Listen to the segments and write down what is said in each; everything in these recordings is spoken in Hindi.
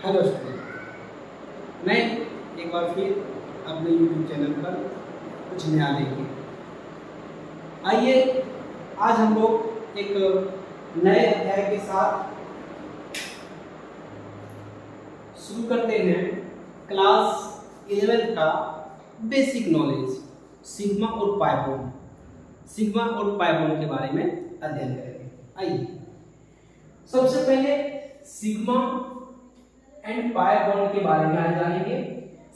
हेलो स्टूडेंट, मैं एक बार फिर अपने यूट्यूब चैनल पर कुछ नया लेके आइए। आज हम लोग एक नए अध्याय के साथ शुरू करते हैं क्लास 11 का बेसिक नॉलेज सिग्मा और पाई बॉन्ड। सिग्मा और पाई बॉन्ड के बारे में अध्ययन करेंगे। आइए सबसे पहले सिग्मा एंड पाई बॉन्ड के बारे में आज जानेंगे।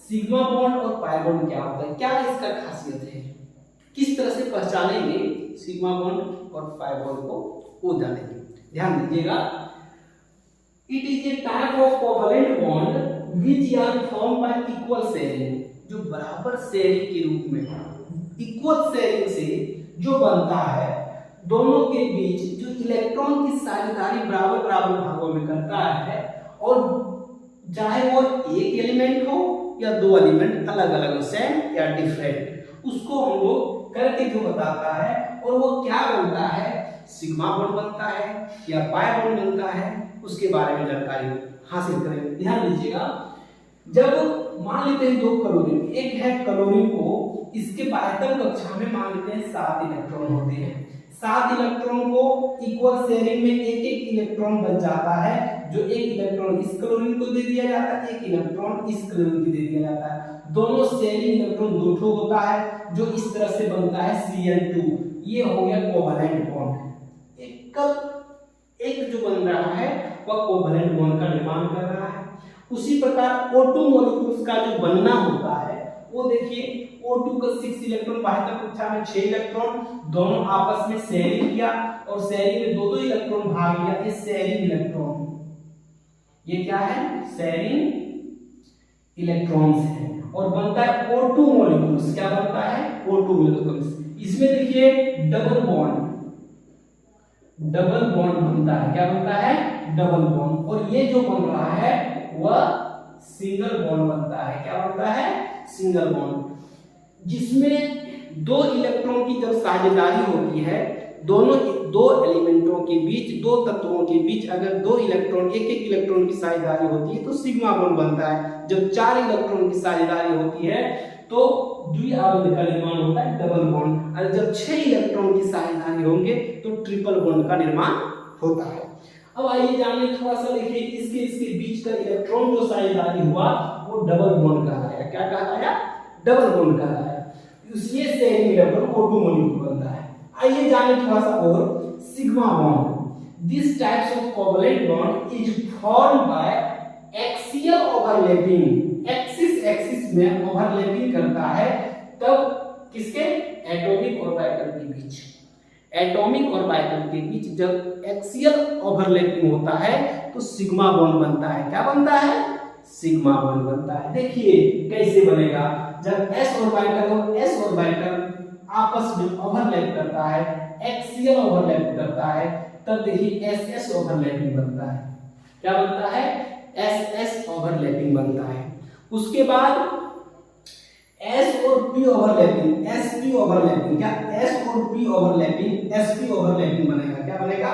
सिग्मा बॉन्ड और पाई बॉन्ड क्या होता है, क्या इसका खासियत है, किस तरह से पहचानेंगे सिग्मा बॉन्ड और पाई बॉन्ड को, वो जानेंगे। ध्यान दीजिएगा, it is a type of covalent bond which are form by equal sharing, जो बराबर शेयरिंग के रूप में इक्वल शेयरिंग से जो बनता है, दोनों के बीच जो इलेक्ट्रॉन की साझेदारी बराबर बराबर भागों में करता है, और चाहे वो एक एलिमेंट हो या दो एलिमेंट अलग अलग हो, सेम या डिफरेंट, उसको हम लोग करके जो बताता है और वो क्या बनता है, सिग्मा बॉन्ड बनता है या पाई बॉन्ड बनता है, उसके बारे में जानकारी हासिल करेंगे। ध्यान दीजिएगा, जब मान लेते हैं दो क्लोरीन, एक है क्लोरीन को इसके बाह्यतम कक्षा में मान लेते हैं 7 इलेक्ट्रॉन होते हैं। 7 इलेक्ट्रॉन को इक्वल शेयरिंग में एक एक इलेक्ट्रॉन बन जाता है, जो एक इलेक्ट्रॉन इस क्लोरीन को दे दिया जाता है, एक इलेक्ट्रॉन इस क्लोरीन को दे दिया जाता है। दोनों शेयरिंग इलेक्ट्रॉन दो ठो होता है, जो इस तरह से बनता है Cl2। ये हो गया कोवैलेंट बॉन्ड। एक जो बन रहा है वह कोवैलेंट बॉन्ड का निर्माण कर रहा है। उसी प्रकार O2 मॉलिक्यूल्स का जो बनना होता है, वो देखिए O2 का 6 इलेक्ट्रॉन, बाह्यतम कक्षा में 6 इलेक्ट्रॉन, दोनों आपस में शेयरिंग किया और शेयरिंग में दो दो इलेक्ट्रॉन भाग लिया। ये शेयरिंग इलेक्ट्रॉन, ये क्या है, शेयरिंग इलेक्ट्रॉन्स है, और बनता है O2 मॉलिक्यूल्स। क्या बनता है, O2 मॉलिक्यूल्स। इसमें देखिए डबल बॉन्ड बनता है। क्या बनता है, डबल बॉन्ड। और ये जो बन रहा है वह सिंगल बॉन्ड बनता है। क्या बनता है, सिंगल बॉन्ड, जिसमें दो इलेक्ट्रॉन की जब साझेदारी होती है, दो एलिमेंटों के बीच, दो तत्वों के बीच अगर दो इलेक्ट्रॉन, एक एक इलेक्ट्रॉन की साझेदारी होती है तो सिग्मा बॉन्ड बनता है। जब 4 इलेक्ट्रॉन की साझेदारी होती है तो द्विआवेश का निर्माण होता है, डबल बॉन्ड। और जब 6 इलेक्ट्रॉन की साझेदारी होंगे तो ट्रिपल बॉन्ड का निर्माण होता है। अब आइए जानिए, थोड़ा सा देखिए, इसके बीच का इलेक्ट्रॉन जो साझेदारी हुआ वो डबल बॉन्ड कहलाया। क्या कहलाया, डबल बॉन्ड कहलाया। इसलिए शेयरिंग इलेक्ट्रॉन O2 मॉलिक्यूल बनता है। आइए जानिए थोड़ा सा और, sigma bond. This types of covalent bond is form by axial overlapping. Axis में ओवरलैपिंग करता है, तब किसके, एटॉमिक ऑर्बिटल के बीच। एटॉमिक ऑर्बिटल के बीच जब एक्सियल ओवरलैपिंग होता है तो सिग्मा बॉन्ड बनता है। क्या बनता है, सिग्मा बॉन्ड बनता है। देखिए कैसे बनेगा, जब s ऑर्बिटल और s ऑर्बिटल आपस में ओवरलैप करता है, एक्सियल ओवरलैप करता है, तब देखिए ss ओवरलैपिंग बनता है। क्या बनता है, ss ओवरलैपिंग बनता है। उसके बाद s और p ओवरलैपिंग, sp ओवरलैपिंग। क्या, s और p ओवरलैपिंग, sp ओवरलैपिंग बनेगा। क्या बनेगा,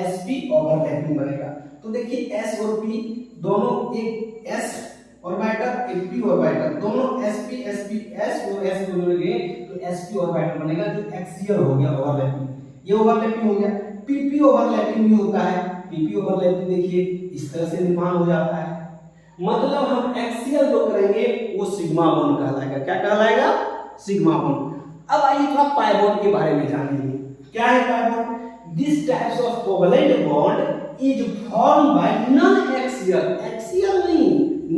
sp ओवरलैपिंग बनेगा। तो देखिए s और p दोनों, एक s ऑर्बिटल एक p ऑर्बिटल, दोनों sp sp s और s को जोड़ गए तो sp ऑर्बिटल बनेगा, जो एक्सियल हो गया ओवरलैपिंग। ये ओवरलैपिंग हो गया। pp ओवरलैपिंग भी होता है। pp ओवरलैपिंग देखिए इस तरह से निर्माण हो जाता है। मतलब हम एक्सियल जो करेंगे वो सिग्मा बॉन्ड कहलाएगा। क्या कहलाएगा, सिग्मा बॉन्ड। अब आइए थोड़ा पाई बॉन्ड के बारे में जानेंगे। क्या है pi bond, this types of covalent bond is form by non axial, axial नहीं,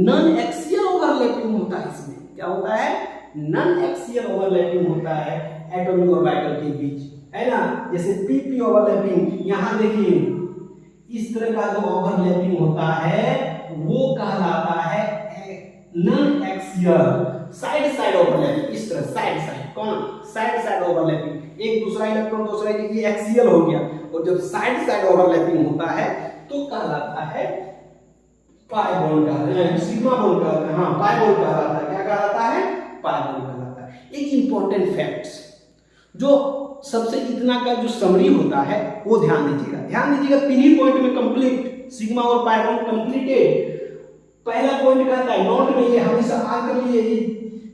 नॉन एक्सियल ओवरलैपिंग होता है। इसमें क्या होता है, नॉन एक्सियल ओवरलैपिंग होता है एटॉमिक ऑर्बिटल के बीच, है ना। जैसे pp ओवरलैपिंग, यहां देखिए इस तरह का जो ओवरलैपिंग होता है वो कहलाता है नॉन एक्सियल। साइड ओवरलैपिंग, इस तरह साइड, कौन, साइड ओवरलैपिंग, एक दूसरा इलेक्ट्रॉन दूसरा, ये एक्सियल हो गया। और जब साइड ओवरलैपिंग होता है तो कहलाता है पाई बॉन्ड कहलाता है, सिग्मा बॉन्ड कहलाता है। हाँ, पाई बॉन्ड कहलाता है। क्या कहलाता है, पाई बॉन्ड कहलाता है। एक इंपॉर्टेंट फैक्ट्स, जो सबसे इतना का जो समरी होता है वो ध्यान दीजिएगा। 3 ही पॉइंट में कंप्लीट, सिग्मा और पाई बॉन्ड कंप्लीटेड। पहला पॉइंट कहता है नोट में ये हमेशा आ कर लिए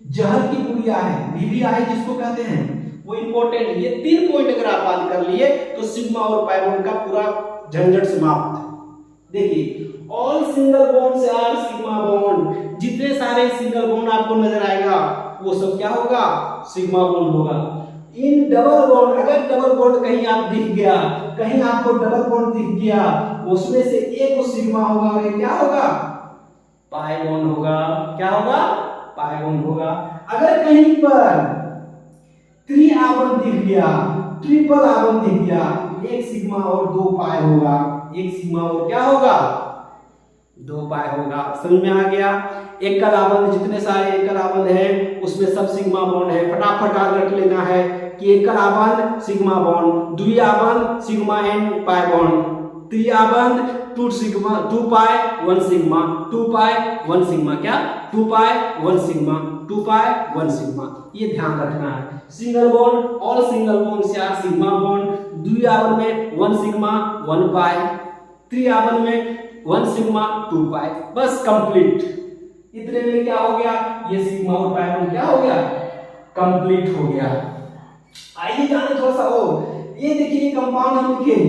जहर की पुड़िया है, VVI जिसको कहते हैं, वो इंपॉर्टेंट है। ये 3 पॉइंट अगर आप बात कर लिए तो सिग्मा और पाई बॉन्ड का पूरा झंझट समाप्त। देखिए all single bonds are sigma bond, जितने सारे सिंगल बॉन्ड आपको नजर आएगा वो सब क्या होगा, सिग्मा बॉन्ड होगा। इन डबल बॉन्ड, अगर डबल बॉन्ड कहीं आप दिख गया, कहीं आपको डबल बॉन्ड दिख गया, उसमें से एक सिग्मा होगा और ये क्या होगा, पाई बॉन्ड होगा। क्या होगा, पाई बॉन्ड होगा। अगर कहीं पर त्रि आबंध दिख गया, ट्रिपल आबंध दिख गया, एक सिग्मा और 2 पाई होगा, एक सिग्मा और क्या होगा, 2 पाई होगा। समझ में आ गया। एकल आबंध, जितने सारे एकल आबंध है उसमें सब सिग्मा बॉन्ड है। फटाफट याद रख लेना है कि एकल आबंध सिग्मा बॉन्ड, द्वि आबंध सिग्मा एंड पाई बॉन्ड, त्रि आबंध 2 sigma 2 pi 1 sigma, 2 pi 1 sigma, क्या 2 पाई 1 सिग्मा, 2 पाई 1 सिग्मा, ये ध्यान रखना है। Single bond, all single bond से आर सिग्मा बॉन्ड, द्वि आबंध में 1 सिग्मा 1 पाई, त्रि आबंध में 1 सिग्मा 2 पाई, बस कंप्लीट। इतने में क्या हो गया, ये सिग्मा और पाई बॉन्ड क्या हो गया, कंप्लीट हो गया। आइए जाने थोड़ा सा और, ये देखिए कंपाउंड हम लिखे,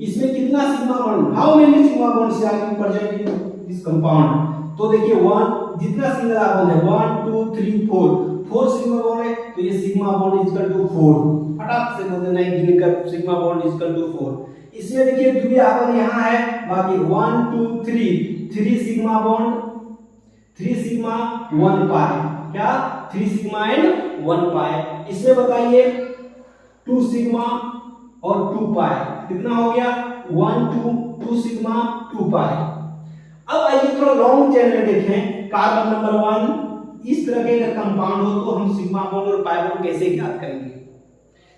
इसमें कितना sigma bond, how many sigma bonds are present in this compound. तो देखिए 1, जितना सिंगल बॉन्ड है 1 2 3 4 सिग्मा बॉन्ड है, तो ये sigma bond is equal to 4। फटाफट से बोल देना एक गिनकर sigma bond is equal to 4। इसमें देखिए द्वि आबंध यहाँ है, बाकी 1 2 3 सिग्मा बॉन्ड, 3 सिग्मा 1 पाई, क्या 3 सिग्मा एंड 1 पाई। इसमें बताइए 2 सिग्मा और 2 पाई, कितना हो गया 1 2 सिग्मा 2 पाई। अब आइए थोड़ा लॉन्ग चेन में देखें, कार्बन नंबर 1, इस तरह के अगर कंपाउंड हो तो हम सिग्मा बॉन्ड और पाई बॉन्ड कैसे ज्ञात करेंगे।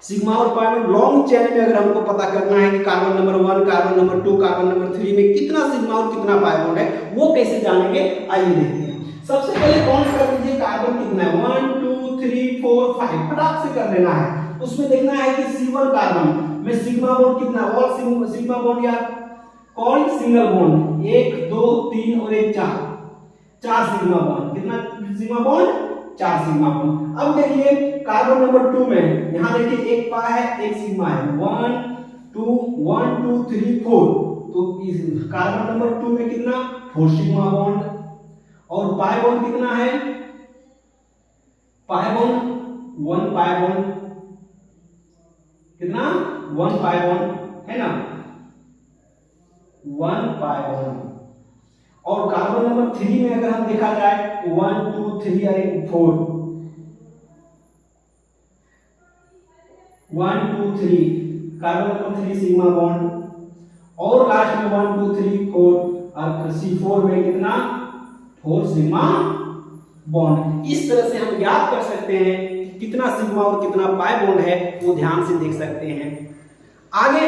सिग्मा और पाई बॉन्ड लॉन्ग चेन में अगर हमको पता करना है कि carbon number 1, carbon number 2, carbon number 3 में कितना सिग्मा और कितना पाई बॉन्ड है, वो कैसे जानेंगे, आइए देखते हैं। सबसे पहले काउंट कर लीजिए कार्बन कितना है, 1 2 3 4 5, फटाक से कर लेना है। उसमें देखना है कि C1 कार्बन में सिग्मा बॉन्ड कितना, और सिग्मा बॉन्ड यार कौन, सिंगल बॉन्ड 1 2 3 और 1 4 सिग्मा बॉन्ड, कितना सिग्मा बॉन्ड, 4 सिग्मा बॉन्ड। अब देखिए कार्बन नंबर 2 में, यहां देखिए एक पाई है, एक सिग्मा है, 1 2 3 4, तो इस कार्बन नंबर 2 में कितना 4 सिग्मा बॉन्ड, और पाई बॉन्ड कितना है, पाई बॉन्ड 1 पाई बॉन्ड, कितना 1 पाई बॉन्ड है ना, 1 पाई बॉन्ड। और कार्बन नंबर 3 में अगर हम देखा जाए 1 2 3 और 4, 1 2 3 कार्बन नंबर 3 सिग्मा बॉन्ड, और लास्ट में 1 2 3 4 और C4 में कितना 4 सिग्मा बॉन्ड। इस तरह से हम याद कर सकते हैं कि कितना सिग्मा और कितना पाई बॉन्ड है, वो ध्यान से देख सकते हैं। आगे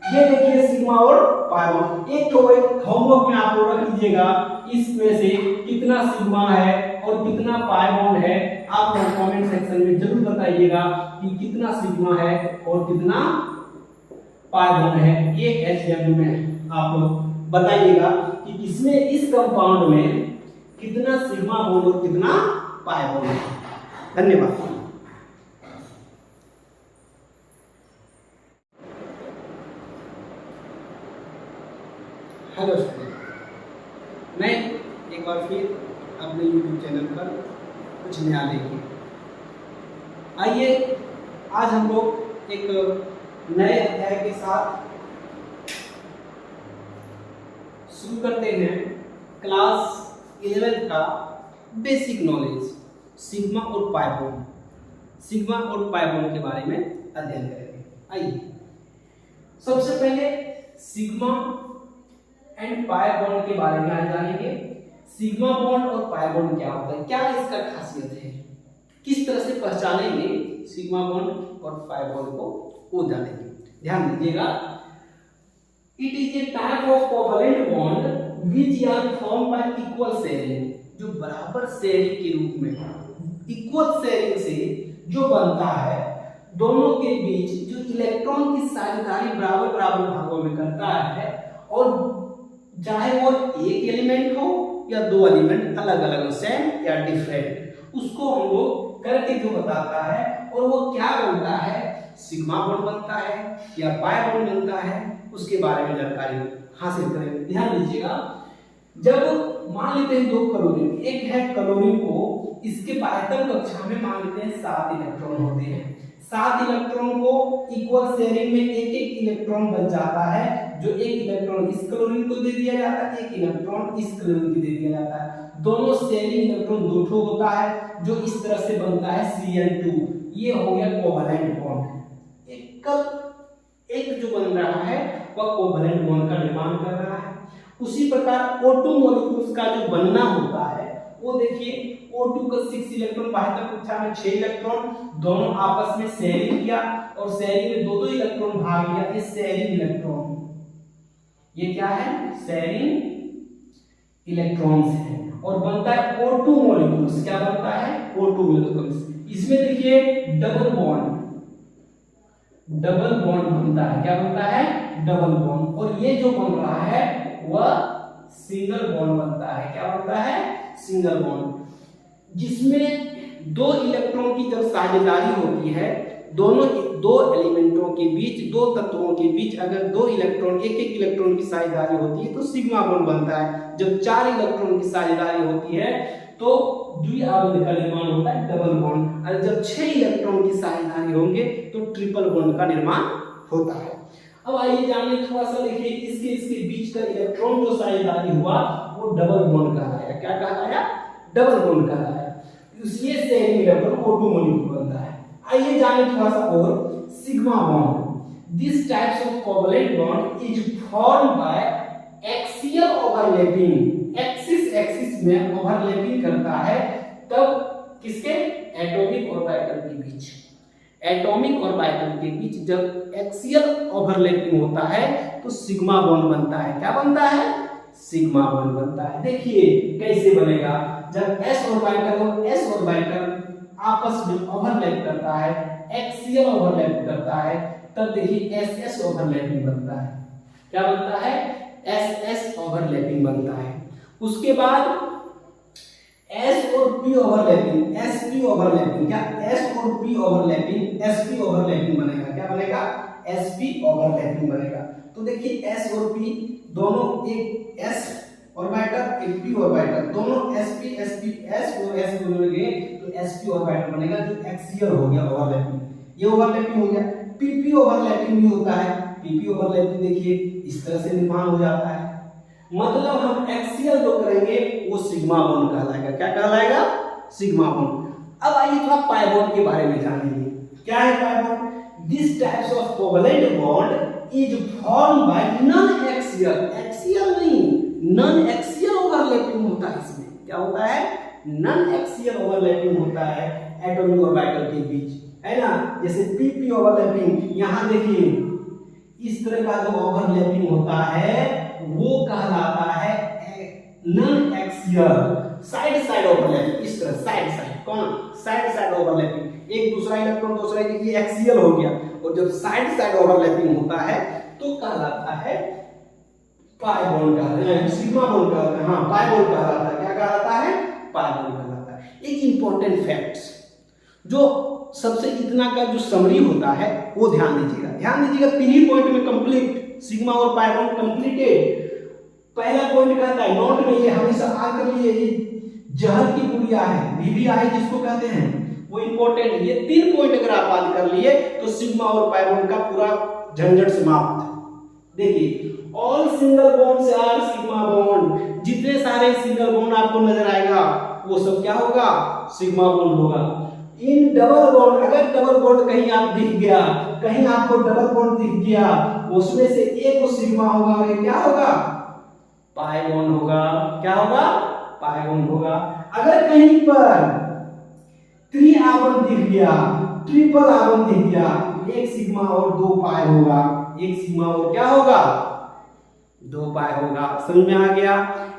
ये देखिए सिग्मा और पाई बॉन्ड, एक होमवर्क में आप लोग रख लीजिएगा, इसमें से कितना सिग्मा है और कितना पाई बॉन्ड है, आप लोग कमेंट सेक्शन में जरूर बताइएगा कि कितना सिग्मा है और कितना पाई बॉन्ड है। ये HW में आप लोग बताइएगा कि इसमें, इस कंपाउंड में कितना सिग्मा बॉन्ड और कितना पाई बॉन्ड है। धन्यवाद। हेलो स्टूडेंट, मैं एक बार फिर अपने YouTube चैनल पर कुछ नया लेके आइए। आज हम लोग एक नए अध्याय के साथ शुरू करते हैं क्लास 11 का बेसिक नॉलेज, सिग्मा और पाई बॉन्ड, सिग्मा और पाई बॉन्ड के बारे में अध्ययन करेंगे। आइए सबसे पहले सिग्मा एंड पाई बॉन्ड के बारे में आज जानेंगे। सिग्मा बॉन्ड और पाई बॉन्ड क्या होता है, क्या इसका खासियत है, किस तरह से पहचानेंगे सिग्मा बॉन्ड और पाई बॉन्ड को, वो जानेंगे। ध्यान दीजिएगा, it is a type of covalent bond which are form by equal sharing, जो बराबर शेयरिंग के रूप में, इक्वल शेयरिंग से जो बनता है, दोनों के बीच जो इलेक्ट्रॉन की साझेदारी बराबर बराबर भागों में करता है, और चाहे वो एक एलिमेंट हो या दो एलिमेंट अलग अलग सेम या डिफरेंट, उसको हम लोग करके जो बताता है और वो क्या बनता है, सिग्मा बॉन्ड बनता है या पाई बॉन्ड बनता है, उसके बारे में जानकारी हासिल करेंगे। ध्यान दीजिएगा, जब मान लेते हैं दो क्लोरीन, एक है क्लोरीन को इसके आयतन कक्षा में मान लेते हैं 7 इलेक्ट्रॉन होते हैं, 7 इलेक्ट्रॉन को इक्वल शेयरिंग में एक एक इलेक्ट्रॉन बन जाता है, जो एक इलेक्ट्रॉन इस क्लोरीन को दे दिया जाता है, एक इलेक्ट्रॉन इस क्लोरीन को दे दिया जाता है, दोनों शेयरिंग इलेक्ट्रॉन दो ठो होता है, जो इस तरह से बनता है Cl2। ये हो गया कोवैलेंट बॉन्ड। एक जो बन रहा है वह कोवैलेंट बॉन्ड का निर्माण कर रहा है। उसी प्रकार O2 मॉलिक्यूल्स का जो बनना होता है वो देखिए, O2 का 6 इलेक्ट्रॉन, बाह्य कक्षा में 6 इलेक्ट्रॉन, दोनों आपस में शेयरिंग किया और शेयरिंग में दो इलेक्ट्रॉन भाग लिया, ये शेयरिंग इलेक्ट्रॉन, ये क्या है, शेयरिंग इलेक्ट्रॉन्स है और बनता है O2 मॉलिक्यूल्स। क्या बनता है, O2 मॉलिक्यूल्स। इसमें देखिए डबल बॉन्ड बनता है, क्या बनता है, डबल बॉन्ड, और ये जो बन रहा है वह सिंगल बॉन्ड बनता है। क्या बनता है, सिंगल बॉन्ड, जिसमें दो इलेक्ट्रॉन की जब साझेदारी होती है, दो एलिमेंटों के बीच, दो तत्वों के बीच अगर दो इलेक्ट्रॉन, एक एक इलेक्ट्रॉन की साझेदारी होती है तो सिग्मा बॉन्ड बनता है। जब 4 इलेक्ट्रॉन की साझेदारी होती है तो द्विआबंध का निर्माण होता है, डबल बॉन्ड, और जब 6 इलेक्ट्रॉन की साझेदारी होंगे तो ट्रिपल बॉन्ड का निर्माण होता है। अब आइए जानिए थोड़ा सा, देखिए इसके बीच का इलेक्ट्रॉन जो साझेदारी हुआ वो डबल बॉन्ड कहलाया। क्या कहलाया, डबल बॉन्ड कहलाया। ये शेयरिंग इलेक्ट्रॉन O2 मॉलिक्यूल बनता है। आइए जानिए थोड़ा सा और, sigma bond, this types of covalent bond is formed by axial overlapping, axis में ओवरलैपिंग करता है, तब किसके, एटॉमिक ऑर्बिटल के बीच, एटॉमिक ऑर्बिटल के बीच जब एक्सियल ओवरलैपिंग होता है तो सिग्मा बॉन्ड बनता है। क्या बनता है, सिग्मा बॉन्ड बनता है। देखिए कैसे बनेगा, जब s ऑर्बिटल और s ऑर्बिटल आपस में ओवरलैप करता है, एक्सियल ओवरलैप करता है, तब देखिए ss ओवरलैपिंग बनता है। क्या बनता है, ss ओवरलैपिंग बनता है। उसके बाद s और p ओवरलैपिंग, sp ओवरलैपिंग, क्या s और p ओवरलैपिंग, sp ओवरलैपिंग बनेगा। क्या बनेगा, sp ओवरलैपिंग बनेगा। तो देखिए s और p दोनों, एक s ऑर्बिटल एक p ऑर्बिटल, दोनों sp sp s और s को जोड़ेंगे तो sp ऑर्बिटल बनेगा, जो एक्सियल हो गया ओवरलैपिंग। ये ओवरलैपिंग हो गया। pp ओवरलैपिंग भी होता है। pp ओवरलैपिंग देखिए इस तरह से निर्माण हो जाता है, मतलब हम एक्सियल जो करेंगे वो सिग्मा बॉन्ड कहलाएगा। क्या कहलाएगा, सिग्मा बॉन्ड। अब आइए थोड़ा पाई बॉन्ड के बारे में जानेंगे। क्या है pi bond, this types of covalent bond is formed by non axial, axial नहीं, नॉन एक्सियल ओवरलैपिंग होता है। इसमें क्या होता है, नॉन एक्सियल ओवरलैपिंग होता है एटॉमिक ऑर्बिटल के बीच, है ना। जैसे pp ओवरलैपिंग, यहां देखिए इस तरह का जो ओवरलैपिंग होता है वो कहलाता है non axial, side side overlapping, इस तरह साइड साइड, कौन, साइड साइड ओवरलैपिंग, एक दूसरा इलेक्ट्रॉन दूसरा, ये एक्सियल हो गया। और जब साइड साइड ओवरलैपिंग होता है तो कहलाता है पाई बॉन्ड कहलाता है, सिग्मा बॉन्ड कहलाता है, हाँ पाई बॉन्ड कहलाता है। क्या कहलाता है, पाई बॉन्ड कहलाता है। एक इंपॉर्टेंट फैक्ट्स, जो सबसे इतना का जो समरी होता है वो ध्यान दीजिएगा, ध्यान दीजिएगा। 3 ही पॉइंट में कंप्लीट, सिग्मा और पाई बॉन्ड कंप्लीटेड। पहला पॉइंट कहता है, नोट में ये हमेशा आ कर लिए, जहर की गुड़िया है, VVI जिसको कहते हैं, वो इंपॉर्टेंट है। ये 3 पॉइंट अगर आप याद कर लिए तो सिग्मा और पाई बॉन्ड का पूरा झंझट समाप्त। देखिए all single bonds are sigma bond, जितने सारे सिंगल बॉन्ड आपको नजर आएगा वो सब क्या होगा, सिग्मा बॉन्ड होगा। इन डबल बॉन्ड, अगर डबल बॉन्ड कहीं आप दिख गया, कहीं आपको डबल बॉन्ड दिख गया, उसमें से एक सिग्मा होगा और ये क्या होगा, पाई बॉन्ड होगा। क्या होगा, पाई बॉन्ड होगा। अगर कहीं पर त्रि आबंध दिख गया, ट्रिपल आबंध दिख गया, एक सिग्मा और 2 पाई होगा, एक सिग्मा और क्या होगा, 2 पाई होगा। समझ में आ गया।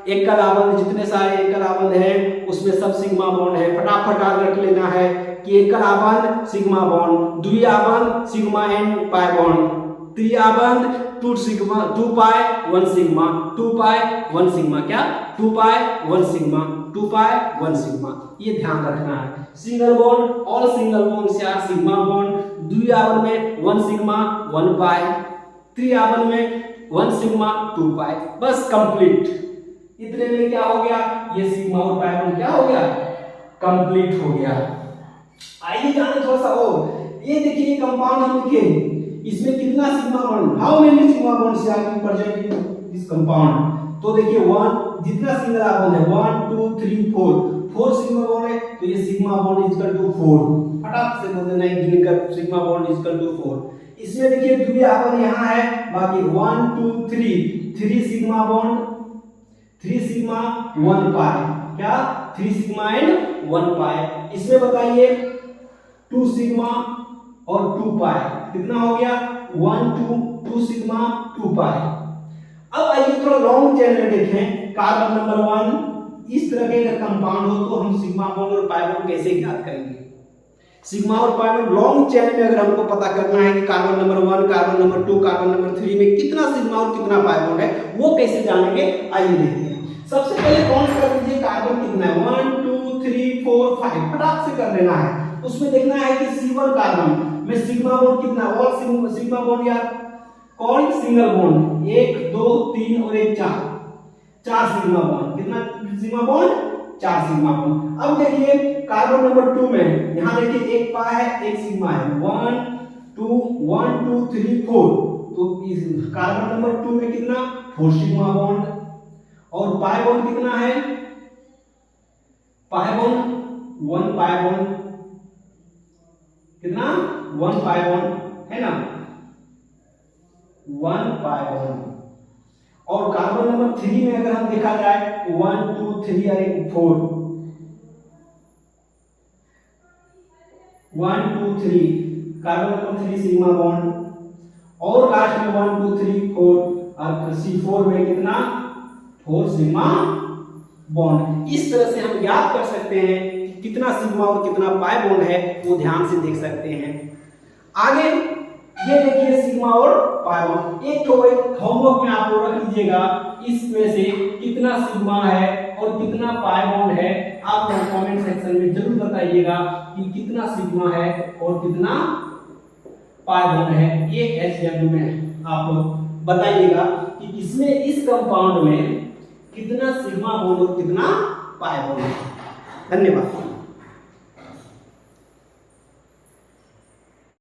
एकल आबंध, जितने सारे एकल आबंध है उसमें सब सिग्मा बॉन्ड है। फटाफट याद रख लेना है कि एकल आबंध सिग्मा बॉन्ड, द्विआबंध सिग्मा एंड पाई बॉन्ड, त्रिआबंध 2 sigma 2 pi 1 sigma 2 pi 1 sigma, क्या 2 पाई 1 सिग्मा 2 पाई 1 सिग्मा, ये ध्यान रखना है। Single bond, all single bond से आर सिग्मा बॉन्ड, द्विआवन में 1 सिग्मा 1 पाई, त्रिआवन में 1 सिग्मा 2 पाई, बस कंप्लीट। इतने में क्या हो गया, ये सिग्मा और पाई बॉन्ड क्या हो गया, कंप्लीट हो गया। आइए जाने थोड़ा सा और, ये देखिए कंपाउंड हम लिखे, इसमें कितना sigma bond, how many sigma bonds are present in this compound. तो देखिए 1 जितना सिंगल बॉन्ड है 1 2 3 4 सिग्मा बॉन्ड है, तो ये सिग्मा बॉन्ड इक्वल टू 4, फटाक से बोल देना एक गिनकर सिग्मा बॉन्ड इक्वल टू 4। इसमें देखिए द्विआवन यहाँ है, बाकी 1 2 3 सिग्मा बॉन्ड 3 सिग्मा 1 पाई, क्या 3 सिग्मा एंड 1 पाई। इसमें बताइए 2 सिग्मा और 2 पाई, कितना हो गया 1 2 सिग्मा 2 पाई। अब आइए थोड़ा लॉन्ग चेन में देखें, कार्बन नंबर 1 इस तरह के अगर कंपाउंड हो तो हम सिग्मा बॉन्ड और पाई बॉन्ड कैसे ज्ञात करेंगे। सिग्मा और पाई बॉन्ड लॉन्ग चेन में अगर हमको पता करना है कि carbon number 1 carbon number 2 carbon number 3 में कितना सिग्मा और कितना पाई बॉन्ड है, वो कैसे जानेंगे, आइए देखते हैं। सबसे पहले काउंट कर लीजिए कार्बन कितना है 1 2 3 4 5, फटाक से कर लेना है। उसमें देखना है कि C1 कार्बन में सिग्मा बॉन्ड कितना, और सिग्मा बॉन्ड यार कौन, सिंगल बॉन्ड 1 2 3 और 1 4 सिग्मा बॉन्ड, कितना सिग्मा बॉन्ड 4 सिग्मा बॉन्ड। अब देखिए कार्बन नंबर 2 में यहाँ देखिए एक पाई है एक सिग्मा है 1 2 3 4, तो इस कार्बन नंबर 2 में कितना 4 सिग्मा बॉन्ड, और पाई बॉन्ड कितना है, पाई बॉन्ड 1 पाई बॉन्ड, कितना 1 पाई बॉन्ड है ना, 1 पाई बॉन्ड। और कार्बन नंबर 3 में अगर हम देखा जाए 1 2 3 और 4 1 2 3 कार्बन नंबर 3 सिग्मा बॉन्ड, और लास्ट में 1 2 3 4 और C4 में कितना 4 सिग्मा बॉन्ड। इस तरह से हम ज्ञात कर सकते हैं कि कितना सिग्मा और कितना पाई बॉन्ड है, वो ध्यान से देख सकते हैं। आगे ये देखिए सिग्मा और पाई बॉन्ड, एक तो होमवर्क में आप लोग रख लीजिएगा, इसमें से कितना सिग्मा है और कितना पाई बॉन्ड है, आप लोग कमेंट सेक्शन में जरूर बताइएगा कि कितना सिग्मा है और कितना पाई बॉन्ड है। ये एचडब्ल्यू में आप लोग बताइएगा कि इसमें इस कंपाउंड में कितना सिग्मा बॉन्ड और कितना पाई बॉन्ड है। धन्यवाद।